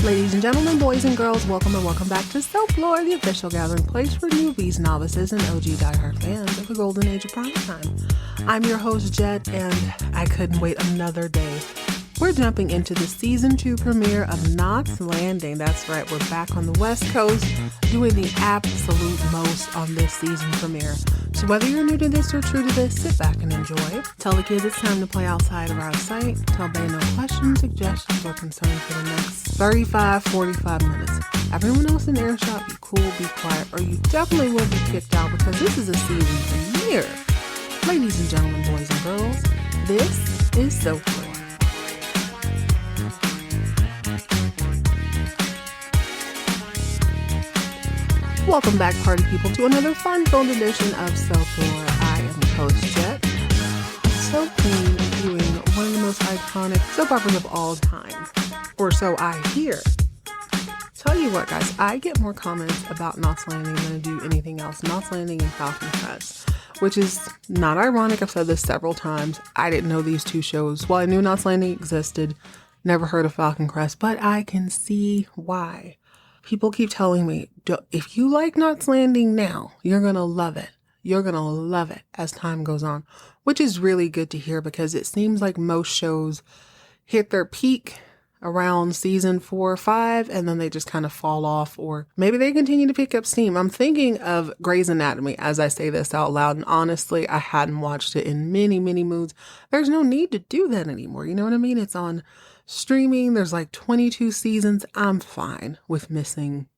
Ladies and gentlemen, boys and girls, welcome and welcome back to Soaplore, the official gathering place for newbies, novices, and OG diehard fans of the golden age of primetime. I'm your host, Jet, and I couldn't wait another day. We're jumping into the season 2 premiere of Knots Landing. That's right, we're back on the West Coast doing the absolute most on this season premiere. So whether you're new to this or true to this, sit back and enjoy. Tell the kids it's time to play outside or out of sight. Tell Bay no questions, suggestions, or concerns for the next 45 minutes. Everyone else in earshot, be cool, be quiet, or you definitely will be kicked out because this is a season premiere. Ladies and gentlemen, boys and girls, this is Soaplore. Welcome back, party people, to another fun-filled edition of Soaplore. I am your host, Jet. Soap Queen viewing one of the most iconic soap operas of all time. Or so I hear. Tell you what, guys, I get more comments about Knots Landing than I do anything else. Knots Landing and Falcon Crest, which is not ironic. I've said this several times. I didn't know these two shows. Well, I knew Knots Landing existed. Never heard of Falcon Crest, but I can see why. People keep telling me, if you like Knots Landing now, you're going to love it. You're going to love it as time goes on, which is really good to hear because it seems like most shows hit their peak around season 4 or 5, and then they just kind of fall off, or maybe they continue to pick up steam. I'm thinking of Grey's Anatomy as I say this out loud, and honestly, I hadn't watched it in many, many moons. There's no need to do that anymore. You know what I mean? It's on streaming. There's like 22 seasons. I'm fine with missing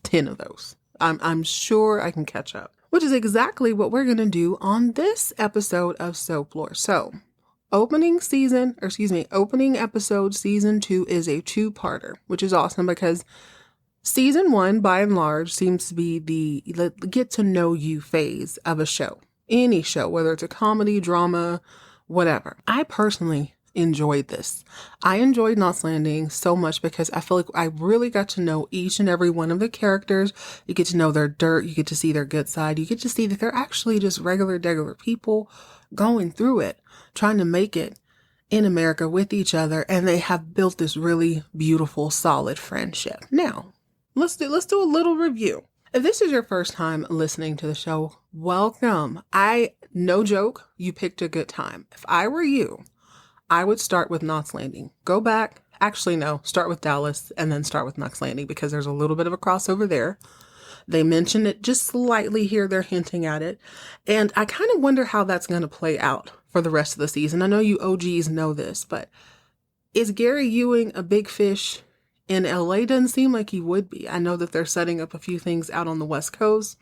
10 of those. I'm sure I can catch up, which is exactly what we're going to do on this episode of Soaplore. So opening episode season 2 is a 2-parter, which is awesome because season 1 by and large seems to be the get to know you phase of a show, any show, whether it's a comedy, drama, whatever. I personally enjoyed this. I enjoyed Knots Landing so much because I feel like I really got to know each and every one of the characters. You get to know their dirt. You get to see their good side. You get to see that they're actually just regular people going through it, trying to make it in America with each other. And they have built this really beautiful, solid friendship. Now, let's do a little review. If this is your first time listening to the show, welcome. No joke, you picked a good time. If I were you, I would start with Knots Landing. Go back. Actually, no. Start with Dallas and then start with Knots Landing because there's a little bit of a crossover there. They mention it just slightly here. They're hinting at it. And I kind of wonder how that's going to play out for the rest of the season. I know you OGs know this, but is Gary Ewing a big fish in LA? Doesn't seem like he would be. I know that they're setting up a few things out on the West Coast.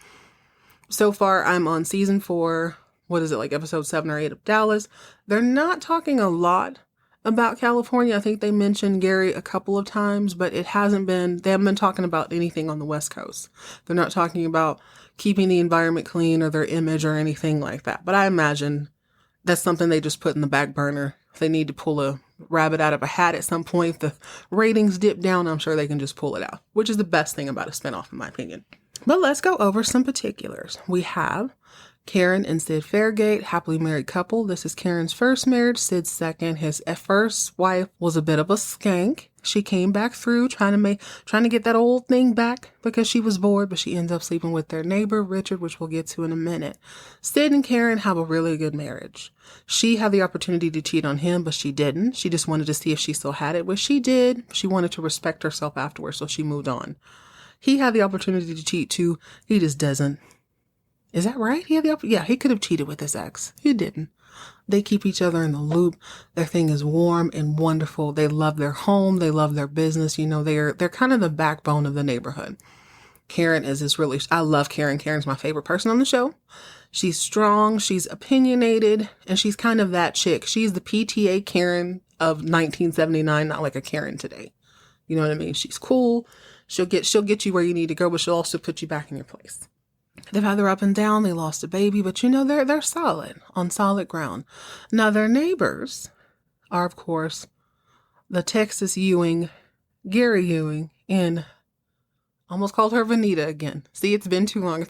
So far, I'm on season 4. What is it, like episode 7 or 8 of Dallas? They're not talking a lot about California. I think they mentioned Gary a couple of times, but they haven't been talking about anything on the West Coast. They're not talking about keeping the environment clean or their image or anything like that. But I imagine that's something they just put in the back burner. If they need to pull a rabbit out of a hat at some point, if the ratings dip down, I'm sure they can just pull it out, which is the best thing about a spinoff, in my opinion. But let's go over some particulars. We have Karen and Sid Farragate, happily married couple. This is Karen's first marriage, Sid's second. His first wife was a bit of a skank. She came back through trying to get that old thing back because she was bored, but she ends up sleeping with their neighbor, Richard, which we'll get to in a minute. Sid and Karen have a really good marriage. She had the opportunity to cheat on him, but she didn't. She just wanted to see if she still had it, which she did. She wanted to respect herself afterwards, so she moved on. He had the opportunity to cheat too. He just doesn't. Is that right? He could have cheated with his ex. He didn't. They keep each other in the loop. Their thing is warm and wonderful. They love their home. They love their business. You know, they're kind of the backbone of the neighborhood. Karen I love Karen. Karen's my favorite person on the show. She's strong. She's opinionated. And she's kind of that chick. She's the PTA Karen of 1979, not like a Karen today. You know what I mean? She's cool. She'll get you where you need to go, but she'll also put you back in your place. They've had their up and down. They lost a baby, but you know, they're solid, on solid ground. Now, their neighbors are, of course, the Texas Ewing, Gary Ewing, and almost called her Vanita again. See, it's been too long.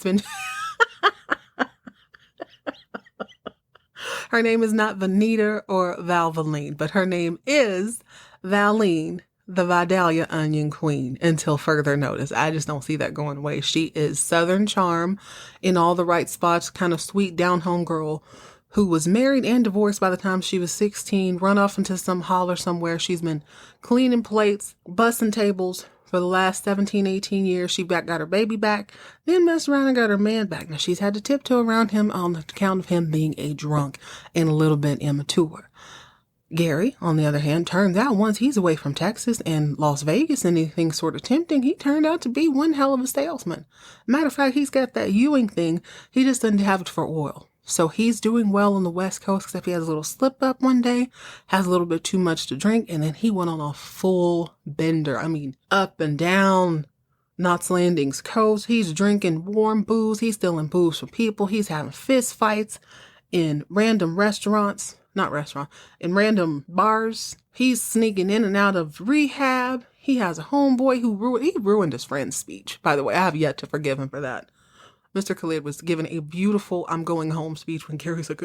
Her name is not Vanita or Valvoline, but her name is Valine, the Vidalia Onion Queen until further notice. I just don't see that going away. She is Southern charm in all the right spots, kind of sweet down-home girl who was married and divorced by the time she was 16, run off into some holler somewhere. She's been cleaning plates, bussing tables for the last 17, 18 years. She got her baby back, then messed around and got her man back. Now she's had to tiptoe around him on the account of him being a drunk and a little bit immature. Gary, on the other hand, turns out once he's away from Texas and Las Vegas and anything sort of tempting, he turned out to be one hell of a salesman. Matter of fact, he's got that Ewing thing. He just doesn't have it for oil. So he's doing well on the West Coast, except he has a little slip up one day, has a little bit too much to drink, and then he went on a full bender. I mean, up and down Knots Landing's coast. He's drinking warm booze. He's stealing booze from people. He's having fist fights in random in random bars. He's sneaking in and out of rehab. He has a homeboy who ruined his friend's speech. By the way, I have yet to forgive him for that. Mr. Khalid was given a beautiful I'm going home speech when Gary's like,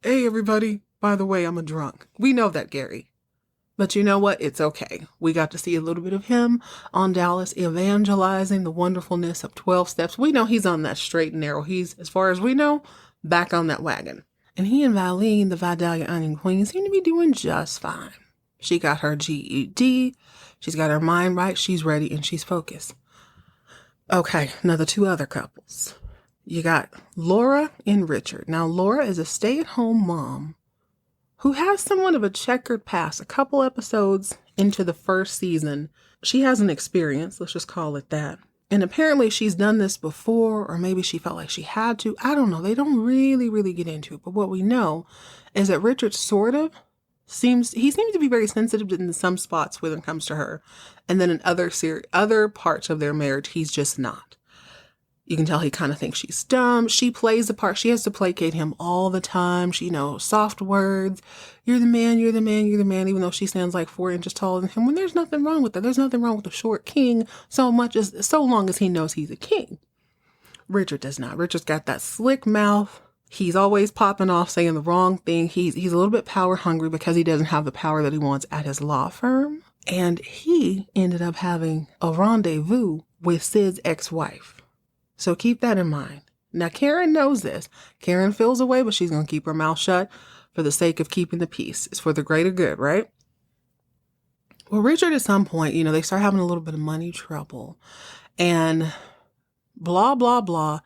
hey everybody, by the way, I'm a drunk. We know that, Gary. But you know what? It's okay. We got to see a little bit of him on Dallas evangelizing the wonderfulness of 12 steps. We know he's on that straight and narrow. He's, as far as we know, back on that wagon. And he and Valine, the Vidalia Onion Queen, seem to be doing just fine. She got her GED. She's got her mind right. She's ready and she's focused. Okay, now the two other couples. You got Laura and Richard. Now, Laura is a stay-at-home mom who has somewhat of a checkered past. A couple episodes into the first season, she has an experience, let's just call it that. And apparently she's done this before, or maybe she felt like she had to. I don't know. They don't really get into it. But what we know is that Richard seems to be very sensitive in some spots when it comes to her. And then in other parts of their marriage, he's just not. You can tell he kind of thinks she's dumb. She plays the part. She has to placate him all the time. She knows soft words. You're the man, you're the man, you're the man, even though she stands like 4 inches taller than him. When there's nothing wrong with that. There's nothing wrong with a short king so long as he knows he's a king. Richard does not. Richard's got that slick mouth. He's always popping off, saying the wrong thing. He's a little bit power hungry because he doesn't have the power that he wants at his law firm. And he ended up having a rendezvous with Sid's ex-wife. So keep that in mind. Now, Karen knows this. Karen feels away, but she's going to keep her mouth shut for the sake of keeping the peace. It's for the greater good, right? Well, Richard, at some point, they start having a little bit of money trouble. And blah, blah, blah.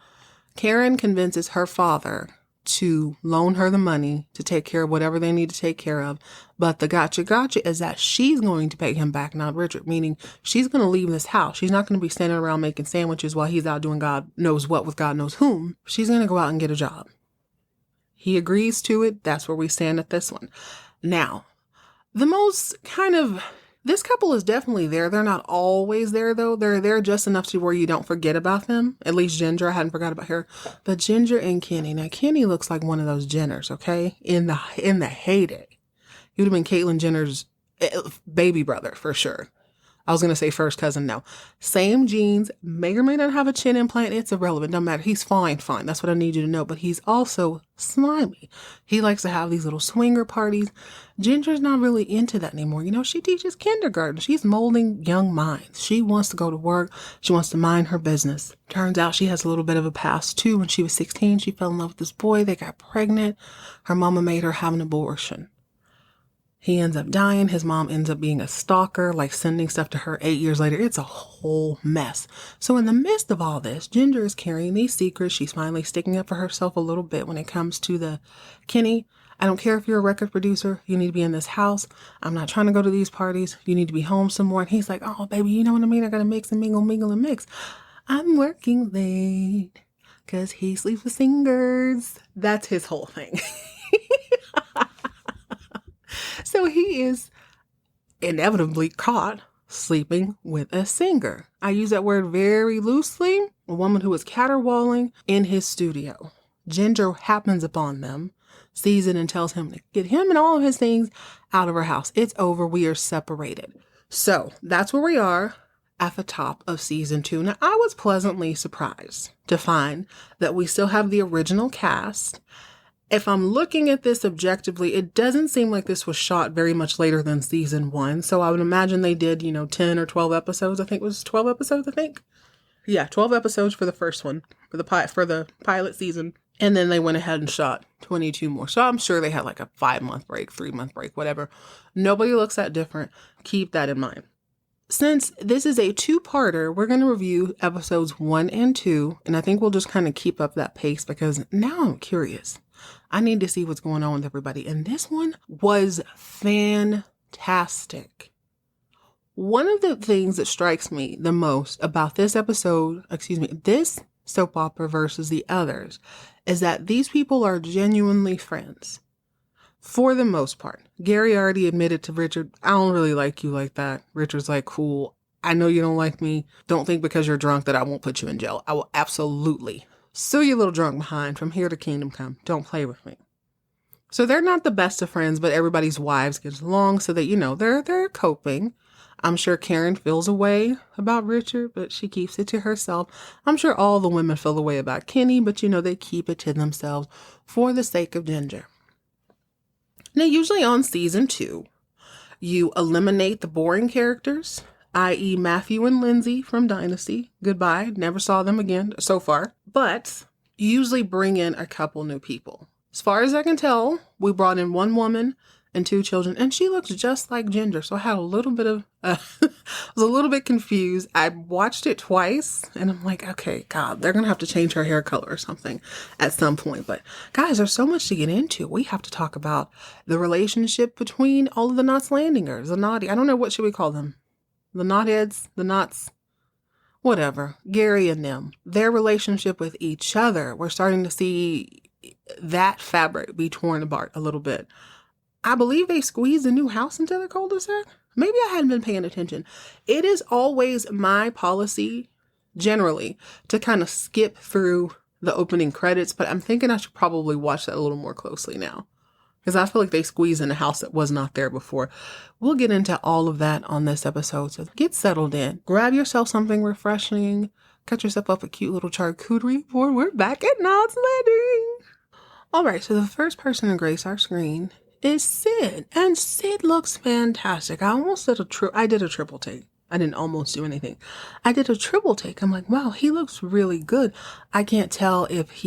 Karen convinces her father to loan her the money to take care of whatever they need to take care of. But the gotcha is that she's going to pay him back, not Richard, meaning she's going to leave this house. She's not going to be standing around making sandwiches while he's out doing God knows what with God knows whom. She's going to go out and get a job. He agrees to it. That's where we stand at this one. Now, this couple is definitely there. They're not always there, though. They're there just enough to where you don't forget about them. At least Ginger. I hadn't forgot about her. But Ginger and Kenny. Now, Kenny looks like one of those Jenners, okay? In the heyday. He would have been Caitlyn Jenner's baby brother, for sure. I was going to say first cousin. No. Same genes. May or may not have a chin implant. It's irrelevant. Doesn't matter. He's fine. That's what I need you to know. But he's also slimy. He likes to have these little swinger parties. Ginger's not really into that anymore. She teaches kindergarten. She's molding young minds. She wants to go to work. She wants to mind her business. Turns out she has a little bit of a past, too. When she was 16, she fell in love with this boy. They got pregnant. Her mama made her have an abortion. He ends up dying. His mom ends up being a stalker, like sending stuff to her 8 years later. It's a whole mess. So in the midst of all this, Ginger is carrying these secrets. She's finally sticking up for herself a little bit when it comes to the Kenny. I don't care if you're a record producer. You need to be in this house. I'm not trying to go to these parties. You need to be home some more. And he's like, oh, baby, you know what I mean? I got to mix and mingle and mix. I'm working late because he sleeps with singers. That's his whole thing. So he is inevitably caught sleeping with a singer. I use that word very loosely. A woman who is caterwauling in his studio. Ginger happens upon them, sees it, and tells him to get him and all of his things out of her house. It's over. We are separated. So that's where we are at the top of season 2. Now, I was pleasantly surprised to find that we still have the original cast. If I'm looking at this objectively, it doesn't seem like this was shot very much later than season 1. So I would imagine they did, 10 or 12 episodes. I think it was 12 episodes, I think. Yeah, 12 episodes for the first one, for the pilot season. And then they went ahead and shot 22 more. So I'm sure they had like a 5-month break, 3-month break, whatever. Nobody looks that different. Keep that in mind. Since this is a 2-parter, we're going to review episodes 1 and 2. And I think we'll just kind of keep up that pace because now I'm curious. I need to see what's going on with everybody. And this one was fantastic. One of the things that strikes me the most about this soap opera versus the others, is that these people are genuinely friends. For the most part. Gary already admitted to Richard, I don't really like you like that. Richard's like, cool. I know you don't like me. Don't think because you're drunk that I won't put you in jail. I will absolutely sue you little drunk behind from here to kingdom come. Don't play with me. So they're not the best of friends, but everybody's wives get along so that, they're coping. I'm sure Karen feels a way about Richard, but she keeps it to herself. I'm sure all the women feel a way about Kenny, but they keep it to themselves for the sake of Ginger. Now, usually on season 2, you eliminate the boring characters, i.e. Matthew and Lindsay from Dynasty. Goodbye. Never saw them again so far. But you usually bring in a couple new people. As far as I can tell, we brought in 1 woman and 2 children, and she looks just like Ginger. So I had a little bit of, I was a little bit confused. I watched it twice, and I'm like, okay, God, they're going to have to change her hair color or something at some point. But guys, there's so much to get into. We have to talk about the relationship between all of the Knots Landingers, the naughty, I don't know, what should we call them? The knotheads, the knots, whatever. Gary and them, their relationship with each other. We're starting to see that fabric be torn apart a little bit. I believe they squeezed a new house into the cul-de-sac. Maybe I hadn't been paying attention. It is always my policy, generally, to kind of skip through the opening credits, but I'm thinking I should probably watch that a little more closely now, because I feel like they squeezed in a house that was not there before. We'll get into all of that on this episode, so get settled in. Grab yourself something refreshing. Cut yourself up a cute little charcuterie board. We're back at Knots Landing. All right, so the first person to grace our screen is Sid, and Sid looks fantastic. I did a triple take. I didn't almost do anything. I did a triple take. I'm like, wow, he looks really good. I can't tell if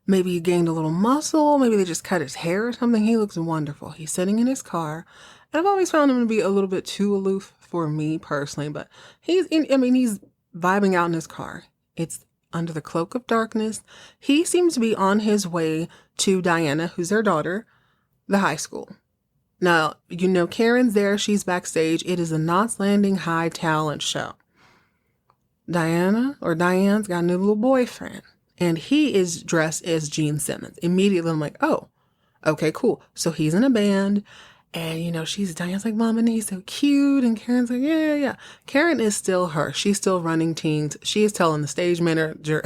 maybe he gained a little muscle, maybe they just cut his hair or something. He looks wonderful. He's sitting in his car, and I've always found him to be a little bit too aloof for me personally, but he's vibing out in his car. It's under the cloak of darkness. He seems to be on his way to Diana, who's their daughter, the high school. Now, Karen's there. She's backstage. It is a Knots Landing High Talent show. Diane's got a new little boyfriend, and he is dressed as Gene Simmons. Immediately, I'm like, oh, okay, cool. So he's in a band, and, Diane's like, Mom, and he's so cute. And Karen's like, yeah. Karen is still her. She's still running teams. She is telling the stage manager,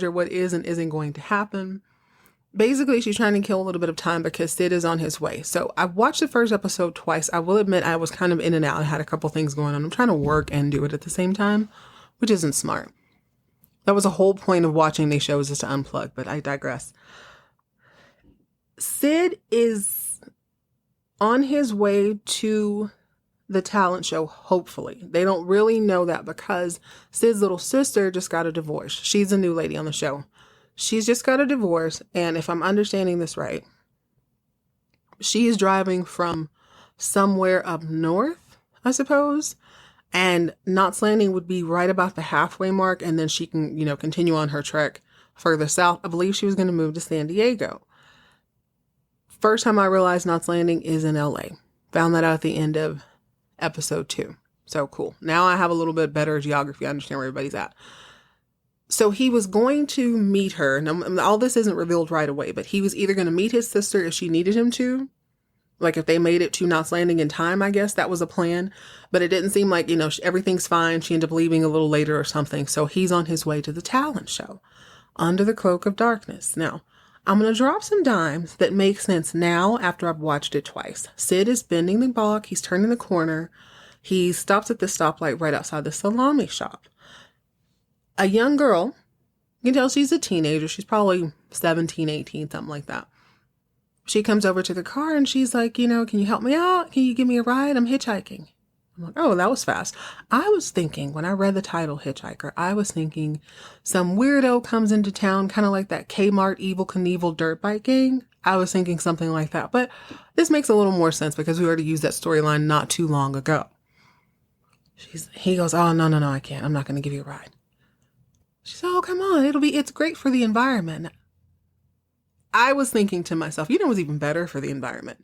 what is and isn't going to happen. Basically, she's trying to kill a little bit of time because Sid is on his way. So I watched the first episode twice. I will admit I was kind of in and out. I had a couple things going on. I'm trying to work and do it at the same time, which isn't smart. That was the whole point of watching these shows, is to unplug, but I digress. Sid is on his way to the talent show, hopefully. They don't really know that because Sid's little sister just got a divorce. She's a new lady on the show. She's just got a divorce, and if I'm understanding this right, she is driving from somewhere up north, I suppose, and Knots Landing would be right about the halfway mark, and then she can, continue on her trek further south. I believe she was going to move to San Diego. First time I realized Knots Landing is in LA. Found that out at the end of episode 2. So cool. Now I have a little bit better geography. I understand where everybody's at. So he was going to meet her. Now, all this isn't revealed right away, but he was either going to meet his sister if she needed him to. Like if they made it to Knots Landing in time, I guess that was a plan. But it didn't seem like, everything's fine. She ended up leaving a little later or something. So he's on his way to the talent show under the cloak of darkness. Now, I'm going to drop some dimes that make sense now after I've watched it twice. Sid is bending the block. He's turning the corner. He stops at the stoplight right outside the salami shop. A young girl You can tell she's a teenager. She's probably 17, 18, something like that. She comes over to the car and she's like, you know, can you help me out? Can you give me a ride? I'm hitchhiking. I'm like, oh, that was fast. I was thinking, when I read the title Hitchhiker, I was thinking some weirdo comes into town, kind of like that Kmart Evil Knievel dirt bike gang. I was thinking something like that. But this makes a little more sense because we already used that storyline not too long ago. He goes, oh, no, I can't. I'm not going to give you a ride. She said, oh, come on. It's great for the environment. I was thinking to myself, you know what's even better for the environment?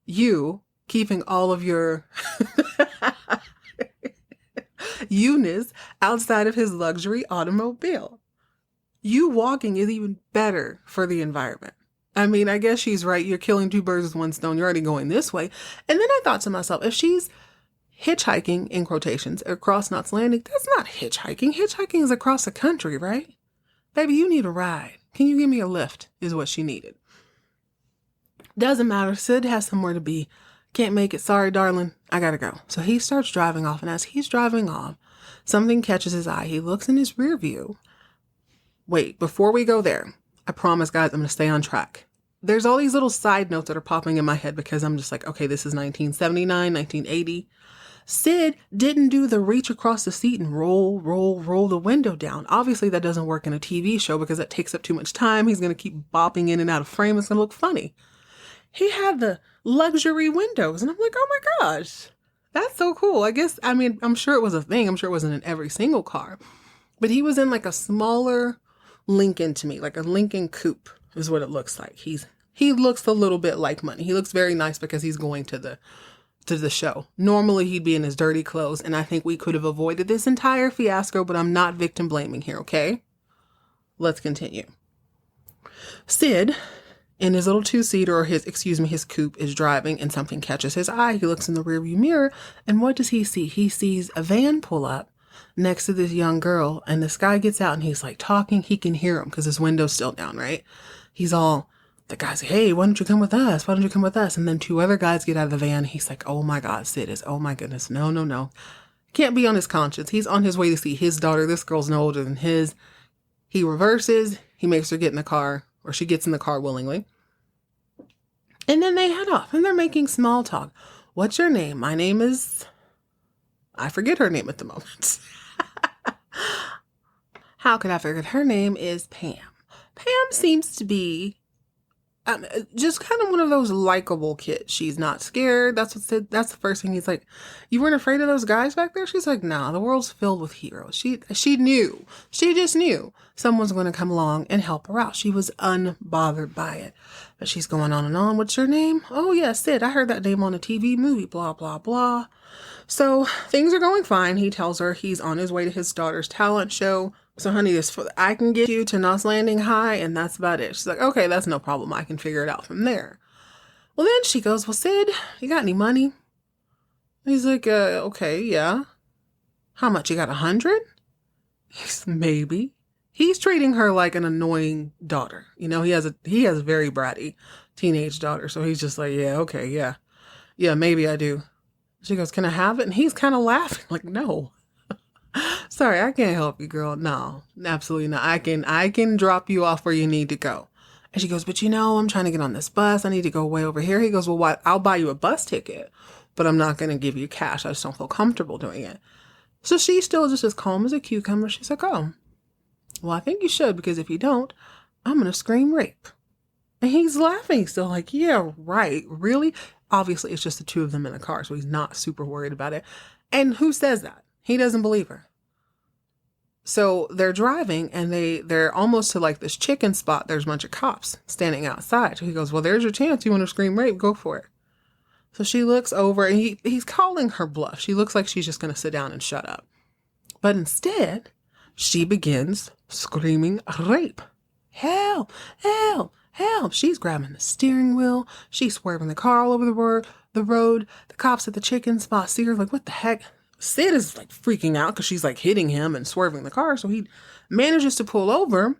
You keeping all of your Eunice outside of his luxury automobile. You walking is even better for the environment. I mean, I guess she's right. You're killing two birds with one stone. You're already going this way. And then I thought to myself, if she's hitchhiking, in quotations, across Knots Landing, that's not hitchhiking. Hitchhiking is across the country, right? Baby, you need a ride. Can you give me a lift? Is what she needed. Doesn't matter. Sid has somewhere to be. Can't make it. Sorry, darling. I gotta go. So he starts driving off. And as he's driving off, something catches his eye. He looks in his rear view. Wait, before we go there, I promise, guys, I'm going to stay on track. There's all these little side notes that are popping in my head because I'm just like, okay, this is 1979, 1980. Sid didn't do the reach across the seat and roll the window down. Obviously, that doesn't work in a TV show because that takes up too much time. He's going to keep bopping in and out of frame. It's going to look funny. He had the luxury windows. And I'm like, oh my gosh, that's so cool. I'm sure it was a thing. I'm sure it wasn't in every single car. But he was in like a smaller Lincoln to me, like a Lincoln coupe is what it looks like. He looks a little bit like money. He looks very nice because he's going to the show. Normally he'd be in his dirty clothes, and I think we could have avoided this entire fiasco, but I'm not victim blaming here, okay? Let's continue. Sid, in his little two-seater, or his coupe, is driving, and something catches his eye. He looks in the rearview mirror, and what does he see? He sees a van pull up next to this young girl, and this guy gets out, and he's like talking. He can hear him because his window's still down, right? The guy's like, hey, why don't you come with us? Why don't you come with us? And then two other guys get out of the van. He's like, oh my God, Sid is, oh my goodness. No. Can't be on his conscience. He's on his way to see his daughter. This girl's no older than his. He reverses. He makes her get in the car, or she gets in the car willingly. And then they head off and they're making small talk. What's your name? My name is, I forget her name at the moment. How could I forget? Her name is Pam. Pam seems to be just kind of one of those likable kids. She's not scared. That's the first thing he's like, you weren't afraid of those guys back there? She's like, nah, the world's filled with heroes. She just knew someone's going to come along and help her out. She was unbothered by it. But she's going on and on. What's your name? Oh yeah, Sid. I heard that name on a TV movie, blah, blah, blah. So things are going fine. He tells her he's on his way to his daughter's talent show. So honey, I can get you to Knots Landing High, and that's about it. She's like, okay, that's no problem. I can figure it out from there. Well, then she goes, well, Sid, you got any money? He's like, okay, yeah. How much? You got 100? Maybe. He's treating her like an annoying daughter. You know, he has a very bratty teenage daughter. So he's just like, yeah, okay, yeah. Yeah, maybe I do. She goes, can I have it? And he's kind of laughing like, no. Sorry, I can't help you, girl. No, absolutely not. I can drop you off where you need to go. And she goes, but I'm trying to get on this bus. I need to go way over here. He goes, well, what? I'll buy you a bus ticket, but I'm not going to give you cash. I just don't feel comfortable doing it. So she's still just as calm as a cucumber. She's like, oh, well, I think you should, because if you don't, I'm going to scream rape. And he's laughing still like, yeah, right. Really? Obviously, it's just the two of them in the car, so he's not super worried about it. And who says that? He doesn't believe her. So they're driving and they're almost to like this chicken spot. There's a bunch of cops standing outside. So he goes, well, there's your chance. You want to scream rape? Go for it. So she looks over and he's calling her bluff. She looks like she's just going to sit down and shut up. But instead, she begins screaming rape. Help, help, help. She's grabbing the steering wheel. She's swerving the car all over the road. The cops at the chicken spot see her like, what the heck? Sid is like freaking out because she's like hitting him and swerving the car. So he manages to pull over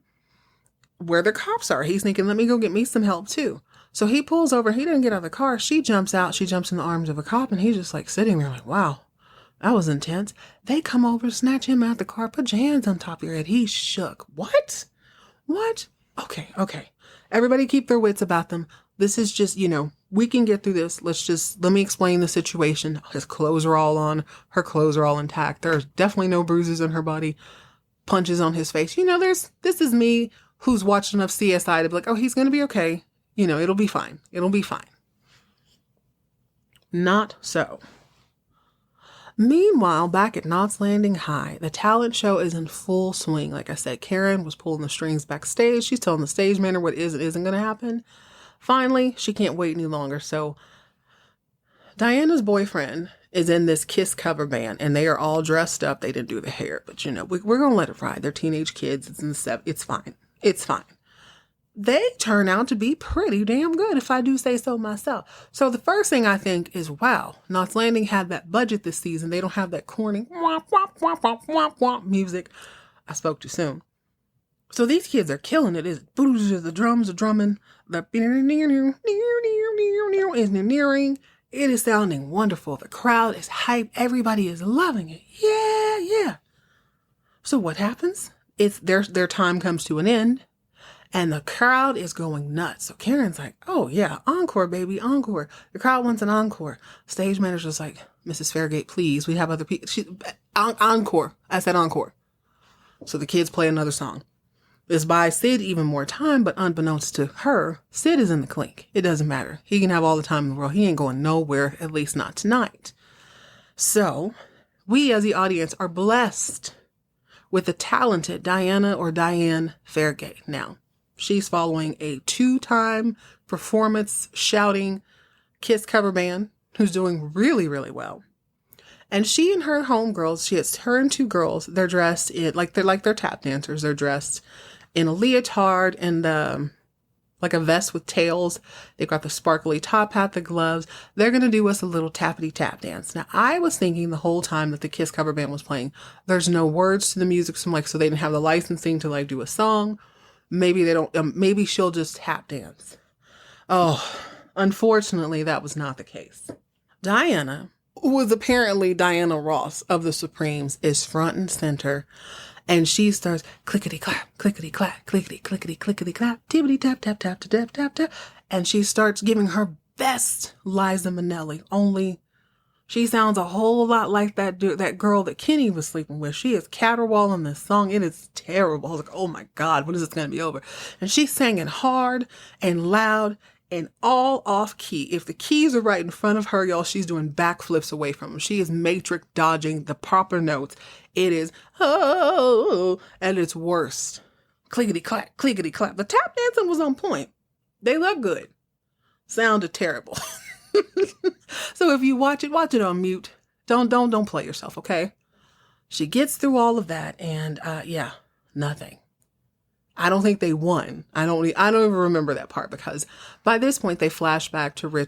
where the cops are. He's thinking, let me go get me some help too. So he pulls over. He doesn't get out of the car. She jumps out. She jumps in the arms of a cop and he's just like sitting there like, wow, That was intense. They come over, snatch him out the car, put your hands on top of your head. He's shook. What? What? Okay, okay. Everybody keep their wits about them. This is just, we can get through this. Let me explain the situation. His clothes are all on. Her clothes are all intact. There's definitely no bruises on her body, punches on his face. This is me who's watched enough CSI to be like, oh, he's going to be okay. It'll be fine. It'll be fine. Not so. Meanwhile, back at Knots Landing High, the talent show is in full swing. Like I said, Karen was pulling the strings backstage. She's telling the stage manager what is and isn't going to happen. Finally, she can't wait any longer. So Diana's boyfriend is in this Kiss cover band, and they are all dressed up. They didn't do the hair, but we're going to let it ride. They're teenage kids. It's in the 70s. It's fine. It's fine. They turn out to be pretty damn good, if I do say so myself. So the first thing I think is, wow, Knots Landing had that budget this season. They don't have that corny womp, womp, womp, womp, womp, womp music. I spoke too soon. So these kids are killing it. The drums are drumming. The is nearing. It is sounding wonderful. The crowd is hyped. Everybody is loving it. Yeah, yeah. So what happens? It's their time comes to an end. And the crowd is going nuts. So Karen's like, oh, yeah, encore, baby, encore. The crowd wants an encore. Stage manager's like, Mrs. Farragate, please. We have other people. Encore. I said encore. So the kids play another song. This buys Sid even more time, but unbeknownst to her, Sid is in the clink. It doesn't matter. He can have all the time in the world. He ain't going nowhere, at least not tonight. So we as the audience are blessed with the talented Diana Farragate. Now, she's following a 2-time performance shouting Kiss cover band who's doing really, really well. And she and her homegirls, her and 2 girls, they're dressed in, they're tap dancers. They're dressed in a leotard and like a vest with tails. They've got the sparkly top hat, the gloves. They're going to do us a little tappity tap dance. Now, I was thinking the whole time that the Kiss cover band was playing, there's no words to the music. So so they didn't have the licensing to do a song. Maybe they don't, maybe she'll just tap dance. Oh, unfortunately, that was not the case. Diana, who is apparently Diana Ross of the Supremes, is front and center. And she starts clickety clap, clickety clap, clickety, clickety, clickety clap, tippity tap, tap, tap, tap, tap, tap. And she starts giving her best Liza Minnelli, only she sounds a whole lot like that girl that Kenny was sleeping with. She is caterwauling this song. It is terrible. I was like, oh my God, when is this going to be over? And she's singing hard and loud and all off key. If the keys are right in front of her, y'all, she's doing backflips away from them. She is matrix dodging the proper notes. It is, oh, at its worst. Clickety clap, clickety clap. The tap dancing was on point. They look good. Sounded terrible. So if you watch it on mute. Don't play yourself, okay? She gets through all of that and nothing. I don't think they won. I don't even remember that part because by this point they flash back to they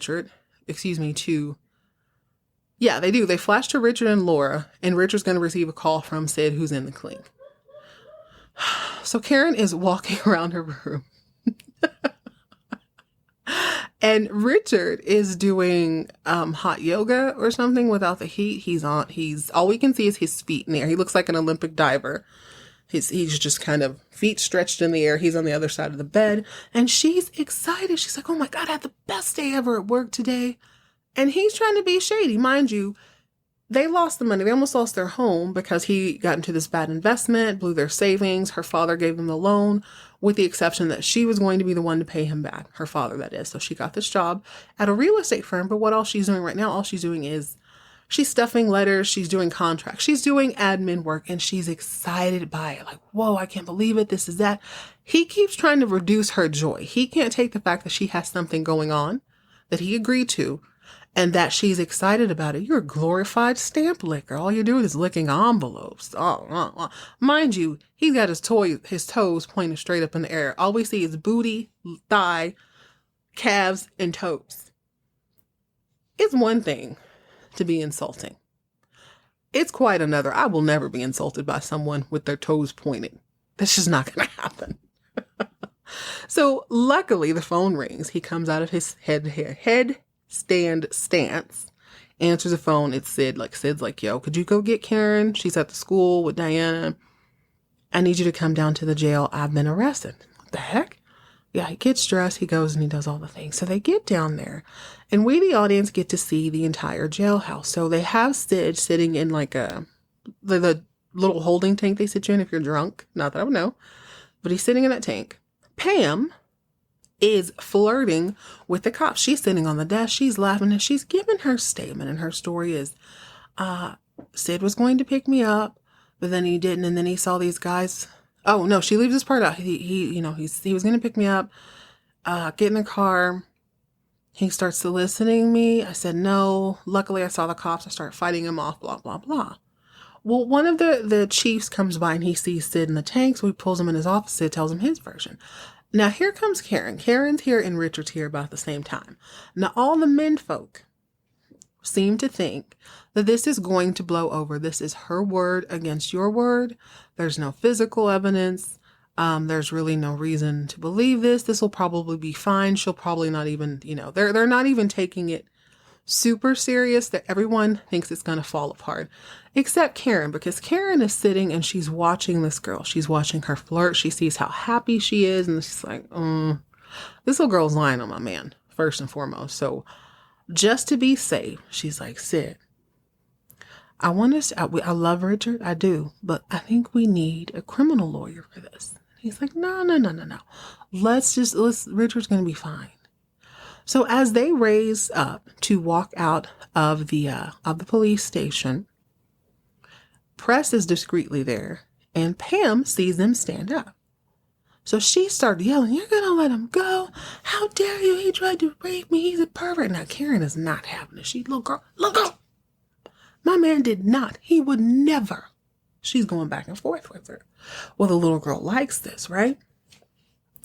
do. They flash to Richard and Laura, and Richard's going to receive a call from Sid, who's in the clink. So Karen is walking around her room. And Richard is doing hot yoga or something without the heat. He's all we can see is his feet in the air. He looks like an Olympic diver. He's just kind of feet stretched in the air. He's on the other side of the bed. And she's excited. She's like, oh my God, I had the best day ever at work today. And he's trying to be shady. Mind you, they lost the money. They almost lost their home because he got into this bad investment, blew their savings. Her father gave them the loan with the exception that she was going to be the one to pay him back. Her father, that is. So she got this job at a real estate firm. But what all she's doing right now, all she's doing is she's stuffing letters. She's doing contracts. She's doing admin work and she's excited by it. Like, whoa, I can't believe it. This is that. He keeps trying to reduce her joy. He can't take the fact that she has something going on that he agreed to and that she's excited about it. You're a glorified stamp licker. All you're doing is licking envelopes. Mind you, he's got his toes pointed straight up in the air. All we see is booty, thigh, calves, and toes. It's one thing to be insulting. It's quite another. I will never be insulted by someone with their toes pointed. That's just not going to happen. So luckily the phone rings. He comes out of his headstand stance Answers the phone. It's Sid. Like, Sid's like, yo, could you go get Karen? She's at the school with Diana. I need you to come down to the jail. I've been arrested. What the heck? Yeah, he gets dressed. He goes and he does all the things. So they get down there. And we, the audience, get to see the entire jailhouse. So they have Sid sitting in like the little holding tank they sit you in if you're drunk. Not that I would know. But he's sitting in that tank. Pam is flirting with the cops. She's sitting on the desk. She's laughing and she's giving her statement. And her story is, Sid was going to pick me up, but then he didn't. And then he saw these guys. Oh no, she leaves this part out. He was going to pick me up, get in the car. He starts soliciting me. I said no. Luckily, I saw the cops. I start fighting him off, blah, blah, blah. Well, one of the chiefs comes by and he sees Sid in the tank. So he pulls him in his office. Sid tells him his version. Now, here comes Karen. Karen's here and Richard's here about the same time. Now, all the men folk seem to think that this is going to blow over. This is her word against your word. There's no physical evidence. There's really no reason to believe this. This will probably be fine. She'll probably not even, they're not even taking it super serious, that everyone thinks it's going to fall apart, except Karen, because Karen is sitting and she's watching this girl. She's watching her flirt. She sees how happy she is. And she's like, this little girl's lying on my man, first and foremost. So just to be safe, she's like, Sid, I love Richard. I do. But I think we need a criminal lawyer for this. He's like, no. Richard's going to be fine. So as they raise up to walk out of the police station, Press is discreetly there, and Pam sees them stand up. So she started yelling, "You're going to let him go? How dare you? He tried to rape me. He's a pervert." Now, Karen is not having it. She's, "Little girl, look up. My man did not. He would never." She's going back and forth with her. Well, the little girl likes this, right?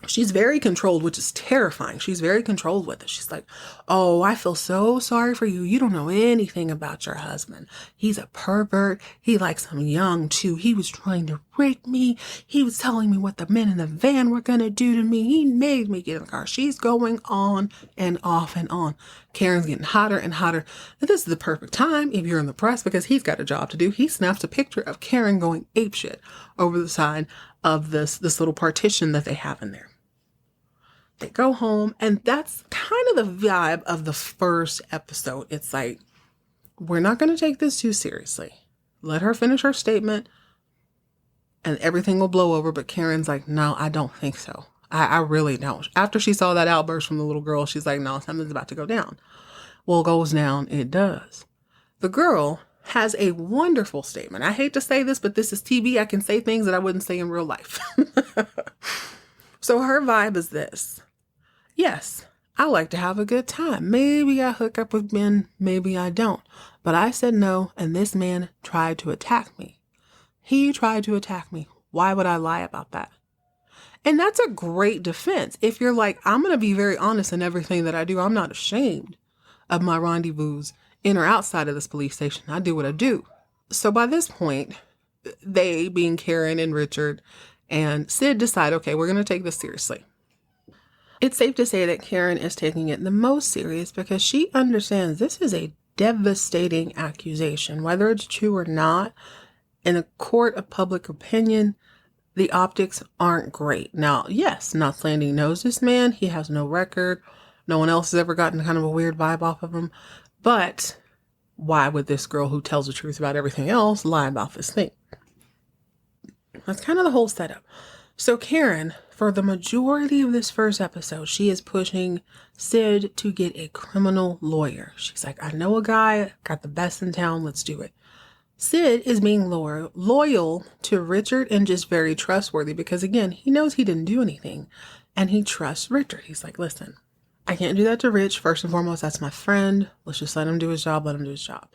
She's very controlled, which is terrifying. She's very controlled with it. She's like, "Oh, I feel so sorry for you. You don't know anything about your husband. He's a pervert. He likes him young, too. He was trying to rape me. He was telling me what the men in the van were going to do to me. He made me get in the car." She's going on and off and on. Karen's getting hotter and hotter. And this is the perfect time if you're in the press, because he's got a job to do. He snaps a picture of Karen going apeshit over the side of this little partition that they have in there. They go home, and that's kind of the vibe of the first episode. It's like, we're not going to take this too seriously. Let her finish her statement, and everything will blow over. But Karen's like, "No, I don't think so. I really don't." After she saw that outburst from the little girl, she's like, "No, something's about to go down." Well, it goes down. It does. The girl has a wonderful statement. I hate to say this, but this is TV. I can say things that I wouldn't say in real life. So her vibe is this: "Yes, I like to have a good time. Maybe I hook up with men, maybe I don't. But I said no, and this man tried to attack me. He tried to attack me. Why would I lie about that?" And that's a great defense. If you're like, I'm going to be very honest in everything that I do. I'm not ashamed of my rendezvous in or outside of this police station. I do what I do. So by this point, they, being Karen and Richard and Sid, decide, okay, we're going to take this seriously. It's safe to say that Karen is taking it the most serious because she understands this is a devastating accusation. Whether it's true or not, in a court of public opinion, the optics aren't great. Now, yes, Knots Landing knows this man. He has no record. No one else has ever gotten kind of a weird vibe off of him. But why would this girl who tells the truth about everything else lie about this thing? That's kind of the whole setup. So Karen, for the majority of this first episode, she is pushing Sid to get a criminal lawyer. She's like, "I know a guy, got the best in town, let's do it." Sid is being loyal to Richard and just very trustworthy because, again, he knows he didn't do anything and he trusts Richard. He's like, "Listen, I can't do that to Rich. First and foremost, that's my friend. Let's just let him do his job, let him do his job."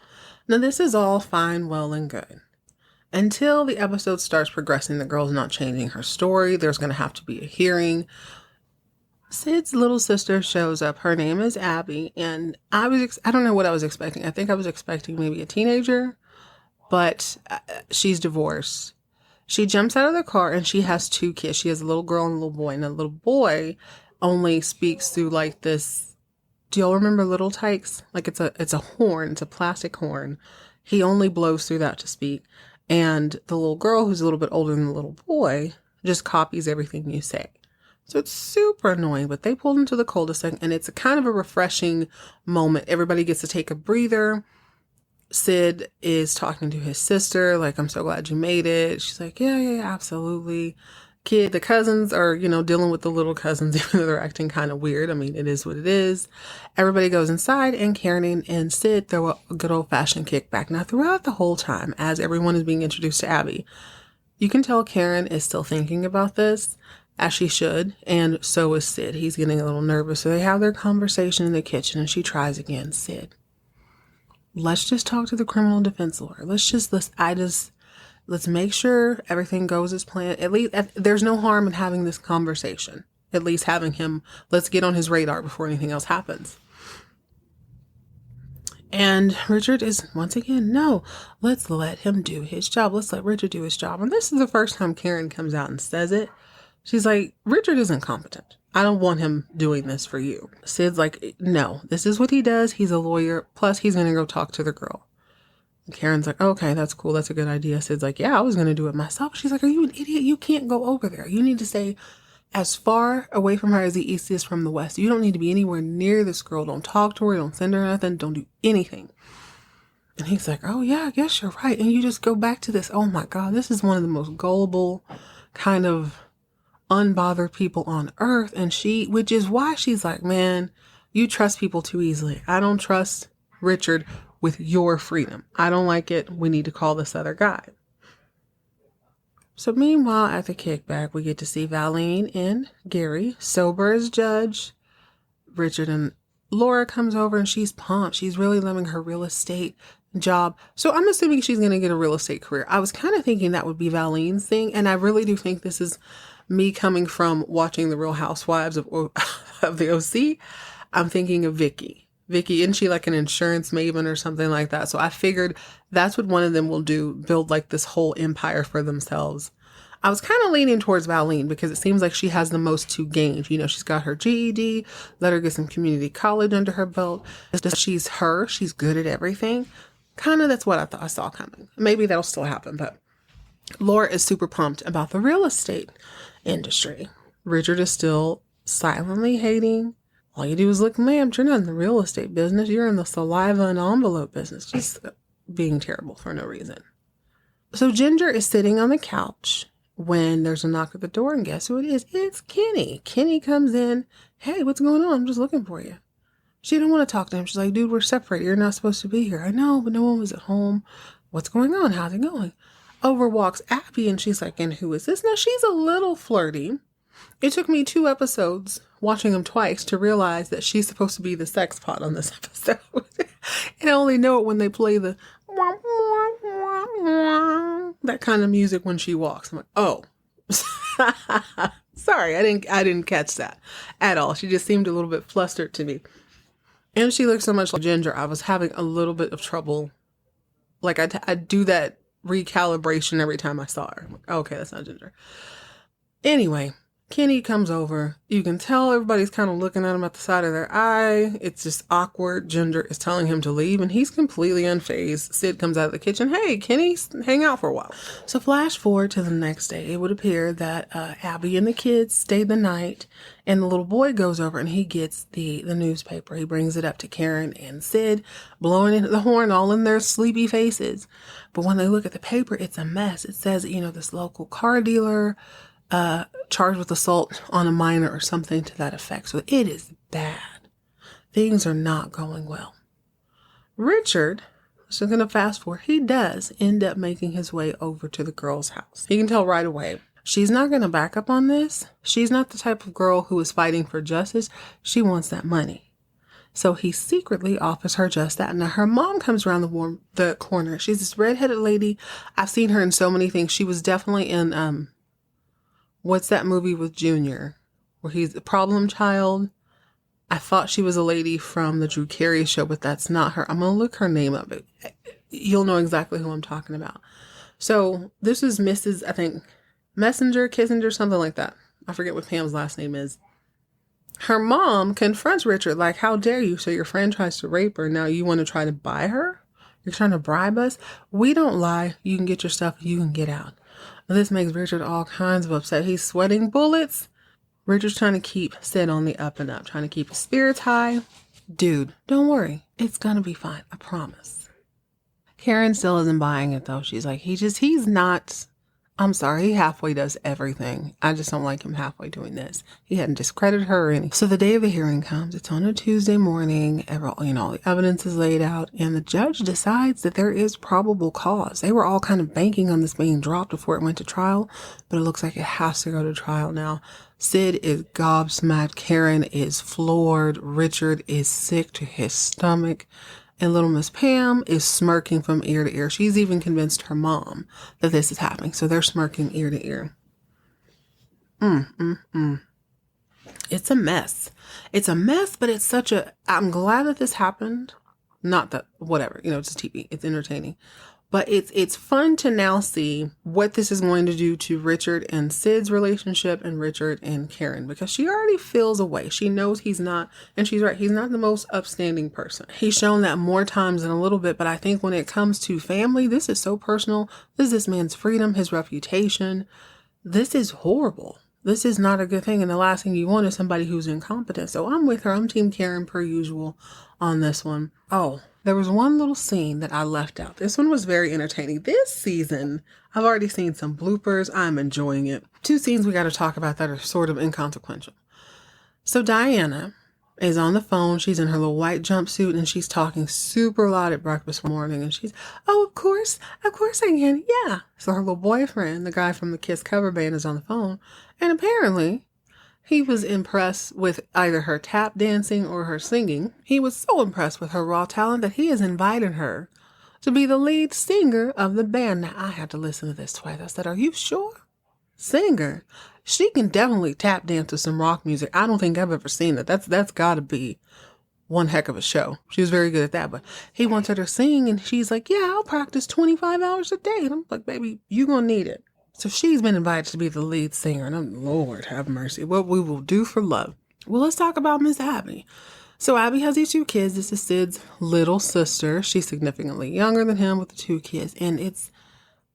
Now, this is all fine, well, and good. Until the episode starts progressing, the girl's not changing her story. There's going to have to be a hearing. Sid's little sister shows up. Her name is Abby. And I don't know what I was expecting. I think I was expecting maybe a teenager, but she's divorced. She jumps out of the car and she has two kids. She has a little girl and a little boy. And the little boy only speaks through like this Do y'all remember Little Tykes? Like it's a horn, it's a plastic horn. He only blows through that to speak. And the little girl who's a little bit older than the little boy just copies everything you say. So it's super annoying, but they pulled into the cul-de-sac and it's a kind of a refreshing moment. Everybody gets to take a breather. Sid is talking to his sister, like, I'm so glad you made it. She's like, yeah, absolutely. The cousins are, dealing with the little cousins, even though they're acting kind of weird. I mean, it is what it is. Everybody goes inside and Karen and Sid throw a good old fashioned kickback. Now, throughout the whole time, as everyone is being introduced to Abby, you can tell Karen is still thinking about this, as she should, and so is Sid. He's getting a little nervous. So they have their conversation in the kitchen and she tries again. Sid, let's just talk to the criminal defense lawyer. Let's make sure everything goes as planned. At least there's no harm in having this conversation. At least having him, let's get on his radar before anything else happens. And Richard is once again, no, let's let him do his job. Let's let Richard do his job. And this is the first time Karen comes out and says it. She's like, Richard is incompetent. I don't want him doing this for you. Sid's like, no, this is what he does. He's a lawyer. Plus, he's going to go talk to the girl. And Karen's like, okay, that's cool. That's a good idea. Sid's like, yeah, I was going to do it myself. She's like, are you an idiot? You can't go over there. You need to stay as far away from her as the east is from the west. You don't need to be anywhere near this girl. Don't talk to her. Don't send her nothing. Don't do anything. And he's like, oh, yeah, I guess you're right. And you just go back to this. Oh, my God, this is one of the most gullible kind of unbothered people on earth. And which is why she's like, man, you trust people too easily. I don't trust Richard with your freedom. I don't like it. We need to call this other guy. So meanwhile, at the kickback, we get to see Valine and Gary sober as judge. Richard and Laura comes over and she's pumped. She's really loving her real estate job. So I'm assuming she's going to get a real estate career. I was kind of thinking that would be Valine's thing. And I really do think this is me coming from watching the Real Housewives of the OC. I'm thinking of Vicky. Isn't she like an insurance maven or something like that? So I figured that's what one of them will do, build like this whole empire for themselves. I was kind of leaning towards Valine because it seems like she has the most to gain. She's got her GED, let her get some community college under her belt. She's good at everything. Kind of that's what I thought I saw coming. Maybe that'll still happen, but Laura is super pumped about the real estate industry. Richard is still silently hating. All you do is look, ma'am, you're not in the real estate business. You're in the saliva and envelope business. Just being terrible for no reason. So Ginger is sitting on the couch when there's a knock at the door, and guess who it is? It's Kenny. Kenny comes in. Hey, what's going on? I'm just looking for you. She didn't want to talk to him. She's like, dude, we're separated. You're not supposed to be here. I know, but no one was at home. What's going on? How's it going? Over walks Abby, and she's like, and who is this? Now, she's a little flirty. It took me 2 episodes, watching them twice, to realize that she's supposed to be the sex pot on this episode. And I only know it when they play the that kind of music when she walks. I'm like, oh. Sorry, I didn't catch that at all. She just seemed a little bit flustered to me. And she looks so much like Ginger. I was having a little bit of trouble. Like I do that recalibration every time I saw her. I'm like, okay, that's not Ginger. Anyway, Kenny comes over. You can tell everybody's kind of looking at him at the side of their eye. It's just awkward. Ginger is telling him to leave, and he's completely unfazed. Sid comes out of the kitchen. Hey, Kenny, hang out for a while. So flash forward to the next day. It would appear that Abby and the kids stayed the night, and the little boy goes over, and he gets the newspaper. He brings it up to Karen and Sid, blowing into the horn all in their sleepy faces. But when they look at the paper, it's a mess. It says, this local car dealer charged with assault on a minor or something to that effect. So it is bad. Things are not going well. Richard, so I'm going to fast forward, he does end up making his way over to the girl's house. He can tell right away. She's not going to back up on this. She's not the type of girl who is fighting for justice. She wants that money. So he secretly offers her just that. Now, her mom comes around the corner. She's this redheaded lady. I've seen her in so many things. She was definitely in, what's that movie with Junior where he's a problem child? I thought she was a lady from the Drew Carey show, but that's not her. I'm going to look her name up. You'll know exactly who I'm talking about. So this is Mrs., I think, Messenger, Kissinger, something like that. I forget what Pam's last name is. Her mom confronts Richard like, how dare you? So your friend tries to rape her. Now you want to try to buy her? You're trying to bribe us? We don't lie. You can get your stuff. You can get out. This makes Richard all kinds of upset. He's sweating bullets. Richard's trying to keep Sid on the up and up, trying to keep his spirits high. Dude, don't worry. It's going to be fine. I promise. Karen still isn't buying it, though. She's like, he's not... I'm sorry, he halfway does everything. I just don't like him halfway doing this. He hadn't discredited her or anything. So the day of the hearing comes. It's on a Tuesday morning. All the evidence is laid out. And the judge decides that there is probable cause. They were all kind of banking on this being dropped before it went to trial. But it looks like it has to go to trial now. Sid is gobsmacked. Karen is floored. Richard is sick to his stomach. And little Miss Pam is smirking from ear to ear. She's even convinced her mom that this is happening. So they're smirking ear to ear. It's a mess. It's a mess, but it's I'm glad that this happened. Not that, whatever, it's TV. It's entertaining. But it's fun to now see what this is going to do to Richard and Sid's relationship and Richard and Karen, because she already feels a way. She knows he's not, and she's right, he's not the most upstanding person. He's shown that more times than a little bit, but I think when it comes to family, this is so personal. This is this man's freedom, his reputation. This is horrible. This is not a good thing, and the last thing you want is somebody who's incompetent. So I'm with her. I'm Team Karen per usual on this one. Oh, there was one little scene that I left out. This one was very entertaining. This season, I've already seen some bloopers. I'm enjoying it. Two scenes we got to talk about that are sort of inconsequential. So Diana is on the phone. She's in her little white jumpsuit and she's talking super loud at breakfast morning. And she's, oh, of course I can. Yeah. So her little boyfriend, the guy from the Kiss cover band, is on the phone. And apparently he was impressed with either her tap dancing or her singing. He was so impressed with her raw talent that he has invited her to be the lead singer of the band. Now, I had to listen to this twice. I said, are you sure? Singer? She can definitely tap dance to some rock music. I don't think I've ever seen it. That's got to be one heck of a show. She was very good at that. But he wants her to sing, and she's like, yeah, I'll practice 25 hours a day. And I'm like, baby, you're going to need it. So she's been invited to be the lead singer, and I'm, Lord have mercy, what we will do for love. Well, let's talk about Miss Abby. So Abby has these two kids. This is Sid's little sister. She's significantly younger than him with the two kids, and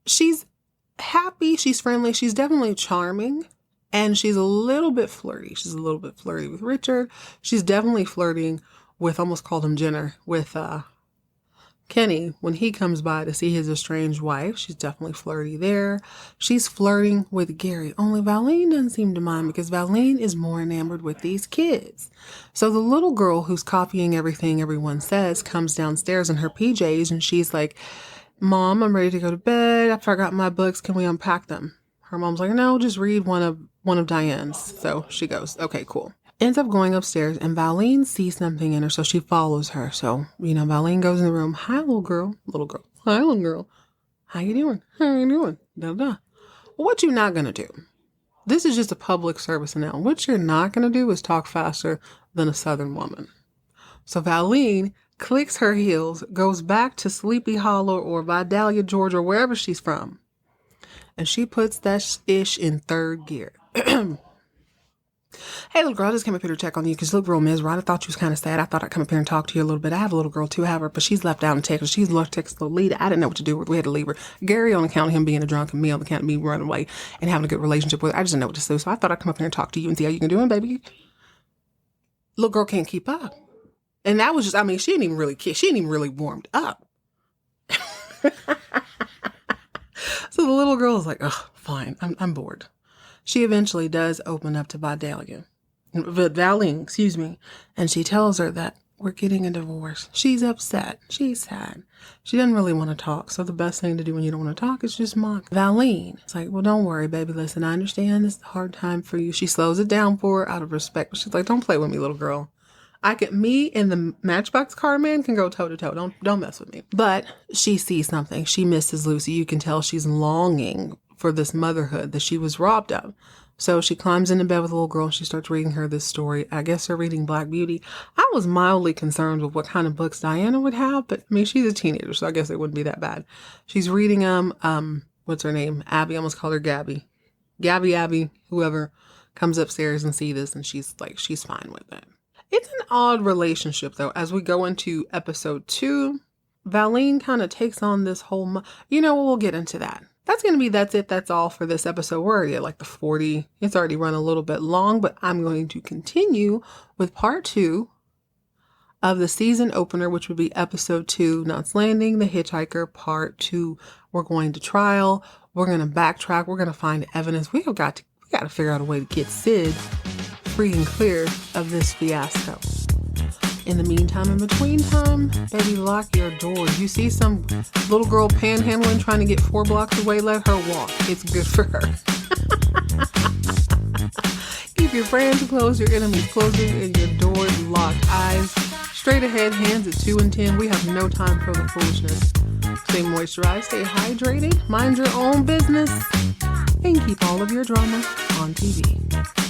she's happy, she's friendly, she's definitely charming, and she's a little bit flirty. She's a little bit flirty with Richard. She's definitely flirting with, almost called him Jenner, with Kenny, when he comes by to see his estranged wife. She's definitely flirty there. She's flirting with Gary. Only Valine doesn't seem to mind because Valine is more enamored with these kids. So the little girl who's copying everything everyone says comes downstairs in her PJs and she's like, Mom, I'm ready to go to bed. I forgot my books. Can we unpack them? Her mom's like, no, just read one of Diane's. So she goes, okay, cool. Ends up going upstairs and Valine sees something in her, so she follows her. So, Valine goes in the room. Hi, little girl. Hi, little girl. How you doing? Da, da. Well, what you not going to do? This is just a public service announcement. What you're not going to do is talk faster than a Southern woman. So Valine clicks her heels, goes back to Sleepy Hollow or Vidalia, Georgia, or wherever she's from. And she puts that ish in third gear. Hey, little girl, I just came up here to check on you because you look real miserable. I thought you was kind of sad. I thought I'd come up here and talk to you a little bit. I have a little girl, too, however, but she's left out in Texas. She's left Texas to lead. I didn't know what to do with her. We had to leave her. Gary on account of him being a drunk and me on account of me running away and having a good relationship with her. I just didn't know what to do. So I thought I'd come up here and talk to you and see how you can do it, baby. Little girl can't keep up. And that was just, she didn't even really kiss. She didn't even really warmed up. So the little girl is like, oh, fine. I'm bored. She eventually does open up to Valine, and she tells her that we're getting a divorce. She's upset. She's sad. She doesn't really want to talk, so the best thing to do when you don't want to talk is just mock. Valine, it's like, well, don't worry, baby. Listen, I understand this is a hard time for you. She slows it down for her out of respect, but she's like, don't play with me, little girl. Me and the Matchbox car man can go toe to toe. Don't mess with me. But she sees something. She misses Lucy. You can tell she's longing for this motherhood that she was robbed of. So she climbs into bed with the little girl and she starts reading her this story. I guess they're reading Black Beauty. I was mildly concerned with what kind of books Diana would have, but she's a teenager, so I guess it wouldn't be that bad. She's reading what's her name? Abby, I almost called her Gabby. Abby, whoever. comes upstairs and sees this, and she's fine with it. It's an odd relationship, though. As we go into episode 2, Valine kind of takes on this whole, we'll get into that. That's it. That's all for this episode. We're already at the 40. It's already run a little bit long, but I'm going to continue with part 2 of the season opener, which would be episode 2, Knots Landing, the Hitchhiker, part 2. We're going to trial. We're going to backtrack. We're going to find evidence. We got to figure out a way to get Sid free and clear of this fiasco. In the meantime, in between time, baby, lock your doors. You see some little girl panhandling trying to get 4 blocks away, let her walk. It's good for her. Keep your friends close, your enemies closer, and your doors locked. Eyes straight ahead, hands at 2 and 10. We have no time for the foolishness. Stay moisturized, stay hydrated, mind your own business, and keep all of your drama on TV.